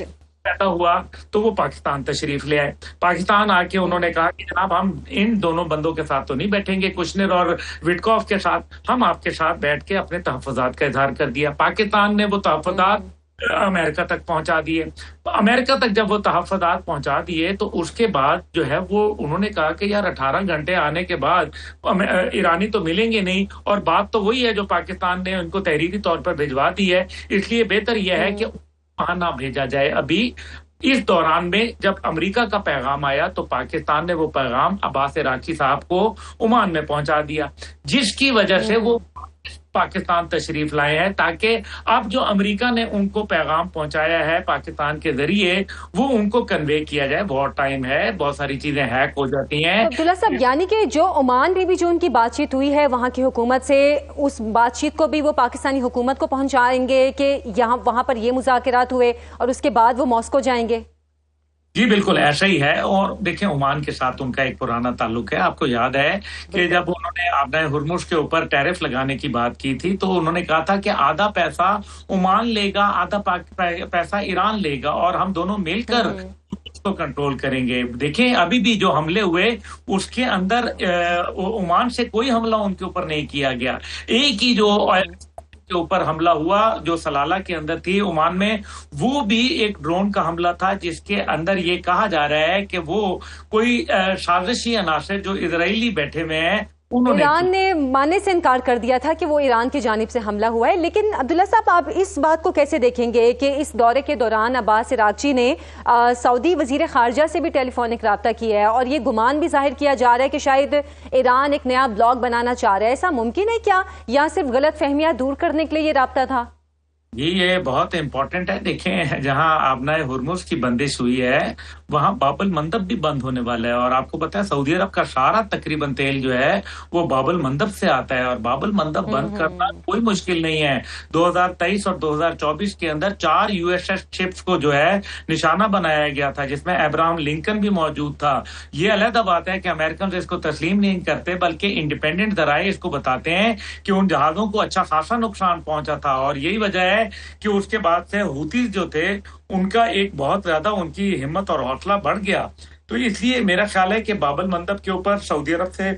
पैदा हुआ तो वो पाकिस्तान तशरीफ ले आए। पाकिस्तान आके उन्होंने कहा कि जनाब हम इन दोनों बंदों के साथ तो नहीं बैठेंगे, कुशनर और विटकॉफ के साथ, हम आपके साथ बैठ के अपने तहफ़्फ़ुज़ात का इजहार कर दिया। पाकिस्तान ने वो तहफ़्फ़ुज़ात अमेरिका तक पहुंचा दिए। अमेरिका तक जब वो तहफ़्फ़ुज़ात पहुंचा दिए तो उसके बाद जो है वो उन्होंने कहा कि यार 18 घंटे आने के बाद ईरानी तो मिलेंगे नहीं, और बात तो वही है जो पाकिस्तान ने उनको तहरीरी तौर पर भिजवा दी है, इसलिए बेहतर यह है कि वहां ना भेजा जाए। अभी इस दौरान में जब अमेरिका का पैगाम आया तो पाकिस्तान ने वो पैगाम अब्बास इराक़ची साहब को ओमान में पहुंचा दिया, जिसकी वजह से वो पाकिस्तान तशरीफ लाए हैं, ताकि अब जो अमेरिका ने उनको पैगाम पहुंचाया है पाकिस्तान के जरिए वो उनको कन्वे किया जाए। बहुत टाइम है, बहुत सारी चीजें हैक हो जाती हैं। अब्दुल्ला साहब, यानी कि जो ओमान में भी जो उनकी बातचीत हुई है वहां की हुकूमत से, उस बातचीत को भी वो पाकिस्तानी हुकूमत को पहुंचाएंगे कि यहाँ वहां पर ये मुज़ाकरात हुए और उसके बाद वो मॉस्को जाएंगे? जी बिल्कुल ऐसा ही है। और देखें, ओमान के साथ उनका एक पुराना ताल्लुक है। आपको याद है कि जब उन्होंने आपने हुर्मुज़ के ऊपर टैरिफ लगाने की बात की थी तो उन्होंने कहा था कि आधा पैसा ओमान लेगा, आधा पैसा ईरान लेगा, और हम दोनों मिलकर उसको कंट्रोल करेंगे। देखें, अभी भी जो हमले हुए उसके अंदर ओमान से कोई हमला उनके ऊपर नहीं किया गया। एक ही जो के ऊपर हमला हुआ जो सलाला के अंदर थी ओमान में, वो भी एक ड्रोन का हमला था जिसके अंदर ये कहा जा रहा है कि वो कोई साजिशी अनासर जो इजरायली बैठे हुए हैं उन्होंने ईरान ने मानने से इनकार कर दिया था कि वो ईरान की जानिब से हमला हुआ है। लेकिन अब्दुल्ला साहब, आप इस बात को कैसे देखेंगे कि इस दौरे के दौरान अब्बास इराक़ची ने सऊदी वजीर खारजा से भी टेलीफोनिक रब्ता किया है और ये गुमान भी जाहिर किया जा रहा है कि शायद ईरान एक नया ब्लॉक बनाना चाह रहा है। ऐसा मुमकिन है क्या, या सिर्फ गलत फहमियां दूर करने के लिए ये रब्ता था? ये बहुत इंपॉर्टेंट है। देखें, जहां आबनाए हुर्मुज की बंदिश हुई है वहां बाबल मंदब भी बंद होने वाला है, और आपको पता है सऊदी अरब का सारा तकरीबन तेल जो है वो बाबल मंदब से आता है, और बाबल मंदब बंद करना कोई मुश्किल नहीं है। 2023 और 2024 के अंदर 4 यूएसएस शिप्स को जो है निशाना बनाया गया था, जिसमें अब्राहम लिंकन भी मौजूद था। ये अलग बात है कि अमेरिकन इसको तस्लीम नहीं करते, बल्कि इंडिपेंडेंट जराए इसको बताते हैं कि उन जहाजों को अच्छा खासा नुकसान पहुंचा था, और यही वजह है कि उसके बाद से हूतीज जो थे उनका एक बहुत ज्यादा उनकी हिम्मत और हौसला बढ़ गया। तो इसलिए मेरा ख्याल है कि बाबल मंदब के ऊपर सऊदी अरब से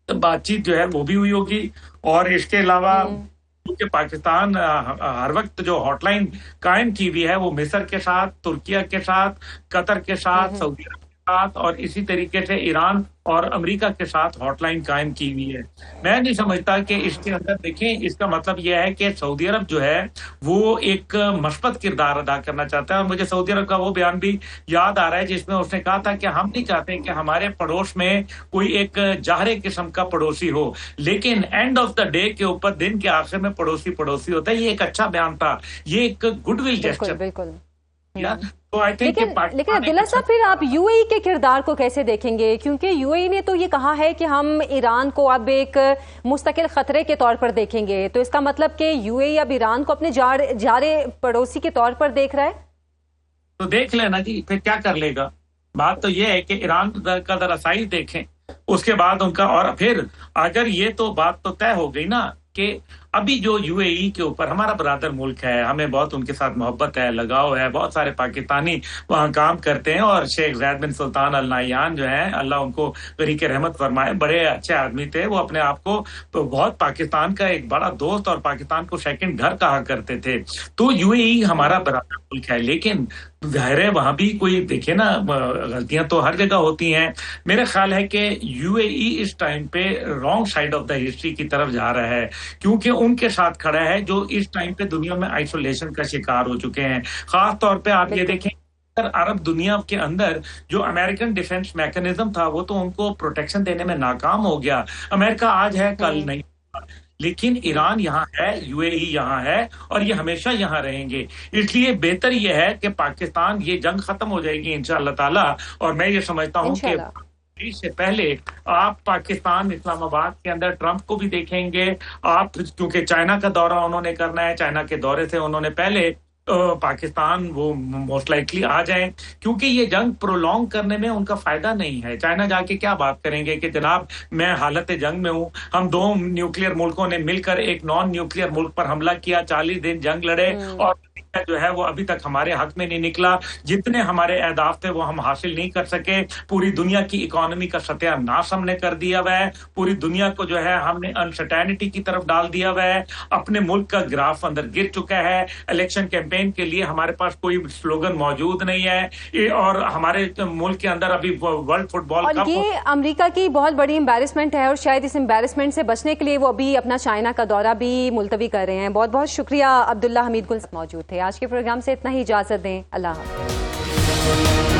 बातचीत जो है वो भी हुई होगी, और इसके अलावा क्योंकि पाकिस्तान हर वक्त जो हॉटलाइन कायम की हुई है वो मिस्र के साथ, तुर्किया के साथ, कतर के साथ, सऊदी अरब के साथ और इसी तरीके से ईरान और अमेरिका के साथ हॉटलाइन कायम की हुई है। मैं नहीं समझता कि इसके अंदर देखें, इसका मतलब यह है कि सऊदी अरब जो है वो एक मस्बत किरदार अदा करना चाहता है, और मुझे सऊदी अरब का वो बयान भी याद आ रहा है जिसमें उसने कहा था कि हम नहीं चाहते कि हमारे पड़ोस में कोई एक जाहरे किस्म का पड़ोसी हो, लेकिन एंड ऑफ द डे के ऊपर दिन के आखिर में पड़ोसी पड़ोसी होता है। ये एक अच्छा बयान था, ये एक गुडविल जेस्चर। बिल्कुल। तो आई थिंक लेकिन अब्दुल्ला साहब, फिर आप यूएई के किरदार को कैसे देखेंगे? क्योंकि यूएई ने तो ये कहा है कि हम ईरान को अब एक मुस्तकिल खतरे के तौर पर देखेंगे, तो इसका मतलब कि यूएई अब ईरान को अपने जारे पड़ोसी के तौर पर देख रहा है? तो देख लेना जी, फिर क्या कर लेगा। बात तो ये है कि ईरान का जरा साइज देखें, उसके बाद उनका, और फिर अगर ये तो बात तो तय हो गई ना कि अभी जो यूएई के ऊपर हमारा बरादर मुल्क है, हमें बहुत उनके साथ मोहब्बत है, लगाव है, बहुत सारे पाकिस्तानी वहां काम करते हैं, और शेख ज़ैद बिन सुल्तान अल नाह्यान जो हैं, अल्लाह उनको गरीक रहमत फरमाए, बड़े अच्छे आदमी थे। वो अपने आप को तो बहुत पाकिस्तान का एक बड़ा दोस्त और पाकिस्तान को सेकंड घर कहा करते थे। तो यूएई हमारा बरादर मुल्क है, लेकिन जाहिर है वहां भी कोई देखे ना, गलतियां तो हर जगह होती हैं। मेरा ख्याल है कि यूएई इस टाइम पे wrong side of the history की तरफ जा रहा है, क्योंकि उनके साथ खड़ा है जो इस टाइम पे दुनिया में आइसोलेशन का शिकार हो चुके हैं। खास तौर पे आप ये देखें, अरब दुनिया के अंदर जो अमेरिकन डिफेंस मैकेनिज्म था वो तो उनको प्रोटेक्शन देने में नाकाम हो गया। अमेरिका आज है, कल नहीं, लेकिन ईरान यहाँ है, यूएई यहाँ है, और ये हमेशा यहाँ रहेंगे। इसलिए बेहतर ये है कि पाकिस्तान, ये जंग खत्म हो जाएगी इंशाअल्लाह ताला, और मैं ये समझता हूँ कि इससे पहले आप पाकिस्तान इस्लामाबाद के अंदर ट्रंप को भी देखेंगे आप, क्योंकि चाइना का दौरा उन्होंने करना है, चाइना के दौरे से उन्होंने पहले पाकिस्तान वो मोस्ट लाइकली आ जाएं, क्योंकि ये जंग प्रोलॉन्ग करने में उनका फायदा नहीं है। चाइना जाके क्या बात करेंगे कि जनाब मैं हालत जंग में हूं, हम 2 न्यूक्लियर मुल्कों ने मिलकर एक नॉन न्यूक्लियर मुल्क पर हमला किया, 40 दिन जंग लड़े, और जो है वो अभी तक हमारे हक में नहीं निकला। जितने हमारे अहदाफ थे वो हम हासिल नहीं कर सके। पूरी दुनिया की इकोनॉमी का सत्यानाश हमने कर दिया हुआ है, पूरी दुनिया को जो है हमने अनसर्टेनिटी की तरफ डाल दिया हुआ है, अपने मुल्क का ग्राफ अंदर गिर चुका है। इलेक्शन कैंपेन के लिए हमारे पास कोई स्लोगन मौजूद नहीं है, और हमारे मुल्क के अंदर अभी वर्ल्ड फुटबॉल कप, ये अमेरिका की बहुत बड़ी एम्बैरेसमेंट है, और शायद इस एम्बैरेसमेंट से बचने के लिए वो अभी अपना चाइना का दौरा भी मुलतवी कर रहे हैं। बहुत बहुत शुक्रिया अब्दुल्ला हमीद गुल मौजूद थे। आज के प्रोग्राम से इतना ही, इजाजत दें, अल्लाह हाफ़िज़।